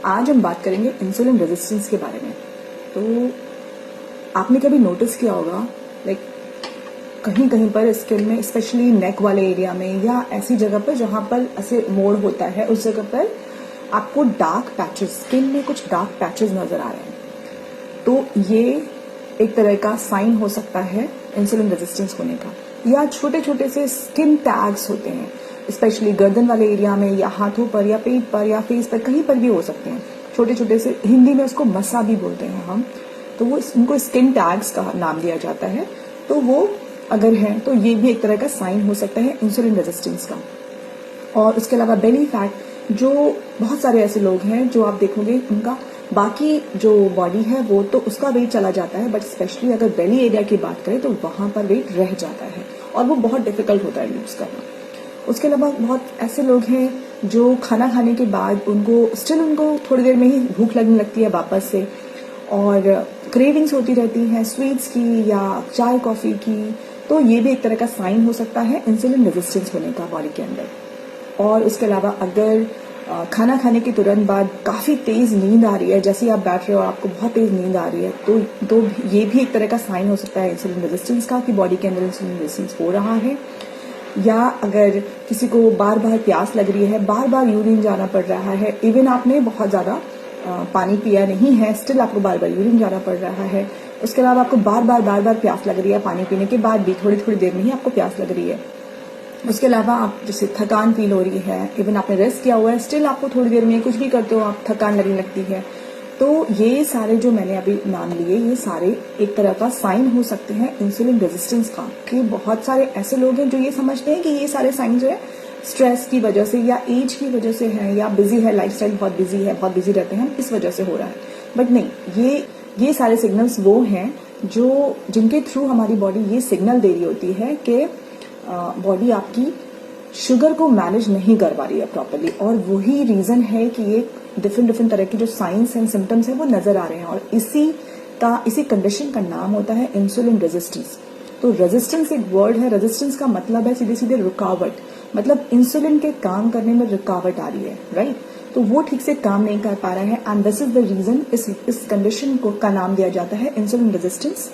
आज हम बात करेंगे इंसुलिन रेजिस्टेंस के बारे में। तो आपने कभी नोटिस किया होगा लाइक कहीं कहीं पर स्किन में, स्पेशली नेक वाले एरिया में या ऐसी जगह पर जहां पर ऐसे मोड़ होता है, उस जगह पर आपको डार्क पैचेस, स्किन में कुछ डार्क पैचेस नजर आ रहे हैं। तो ये एक तरह का साइन हो सकता है इंसुलिन रेजिस्टेंस होने का। या छोटे छोटे से स्किन टैग्स होते हैं, स्पेशली गर्दन वाले एरिया में या हाथों पर या पेट पर या फेस पर, कहीं पर भी हो सकते हैं। छोटे छोटे से, हिंदी में उसको मस्सा भी बोलते हैं हम, तो वो उनको स्किन टैग्स का नाम दिया जाता है। तो वो अगर है तो ये भी एक तरह का साइन हो सकता है इंसुलिन रेजिस्टेंस का। और उसके अलावा बेली फैट, जो बहुत सारे ऐसे लोग हैं जो आप देखोगे उनका बाकी जो बॉडी है वो तो उसका वेट चला जाता है, बट स्पेशली अगर बेली एरिया की बात करें तो वहां पर वेट रह जाता है और वो बहुत डिफिकल्ट होता है लूज करना। उसके अलावा बहुत ऐसे लोग हैं जो खाना खाने के बाद उनको थोड़ी देर में ही भूख लगने लगती है वापस से, और क्रेविंग्स होती रहती हैं स्वीट्स की या चाय कॉफी की। तो ये भी एक तरह का साइन हो सकता है इंसुलिन रेजिस्टेंस होने का बॉडी के अंदर। और उसके अलावा अगर खाना खाने के तुरंत बाद काफी तेज नींद आ रही है, जैसे आप बैठ रहे हो आपको बहुत तेज नींद आ रही है, तो ये भी एक तरह का साइन हो सकता है इंसुलिन रेजिस्टेंस का कि बॉडी के अंदर इंसुलिन रेजिस्टेंस हो रहा है। या अगर किसी को बार बार प्यास लग रही है, बार बार यूरिन जाना पड़ रहा है, इवन आपने बहुत ज्यादा पानी पिया नहीं है, स्टिल आपको बार बार यूरिन जाना पड़ रहा है। उसके अलावा आपको बार बार प्यास लग रही है, पानी पीने के बाद भी थोड़ी थोड़ी देर में ही आपको प्यास लग रही है। उसके अलावा आप जैसे थकान फील हो रही है, इवन आपने रेस्ट किया हुआ है, स्टिल आपको थोड़ी देर में कुछ भी करते हो आप थकान लगने लगती है। तो ये सारे जो मैंने अभी नाम लिए, ये सारे एक तरह का साइन हो सकते हैं इंसुलिन रेजिस्टेंस का। कि बहुत सारे ऐसे लोग हैं जो ये समझते हैं कि ये सारे साइन जो है स्ट्रेस की वजह से या एज की वजह से है या बिजी है, लाइफस्टाइल बहुत बिजी है, बहुत बिजी रहते हैं, इस वजह से हो रहा है। बट नहीं, ये सारे सिग्नल्स वो हैं जिनके थ्रू हमारी बॉडी ये सिग्नल दे रही होती है कि बॉडी आपकी शुगर को मैनेज नहीं कर पा रही है प्रॉपरली। और वही रीजन है कि ये डिफरेंट तरह की जो साइंस एंड सिम्टम्स है वो नजर आ रहे हैं। और इसी कंडीशन का नाम होता है इंसुलिन रेजिस्टेंस। तो रेजिस्टेंस एक वर्ड है, रेजिस्टेंस का मतलब है सीधे सीधे रुकावट, मतलब इंसुलिन के काम करने में रुकावट आ रही है, राइट। तो वो ठीक से काम नहीं कर पा रहा है, and this is the reason इस कंडीशन को का नाम दिया जाता है इंसुलिन रेजिस्टेंस।